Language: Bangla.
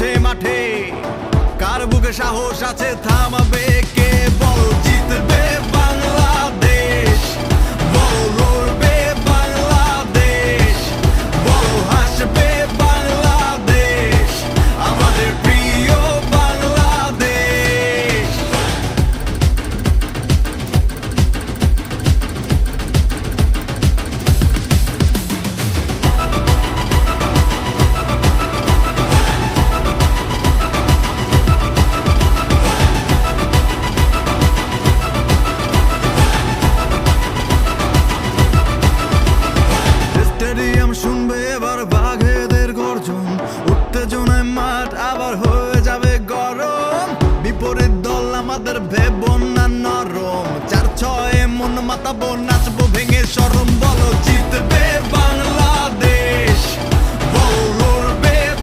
আছে মাঠে, কার বুকে সাহস আছে থামাবে কে? বল জিতবে বাংলাদেশ, বল লড়বে বাংলাদেশ, বল হাসবে বাংলাদেশ, আমাদের প্রিয় বাংলাদেশ। স্টেডিয়াম শুনবে এবার বাঘেদের গর্জন, উত্তেজনায় মাঠ আবার হয়ে যাবে গরম। বিপরীত দল আমাদের ভেবো না নরম, 4-6 মন মাতাবো, নাচবো ভেঙে শরম। বলো জিতবে বাংলা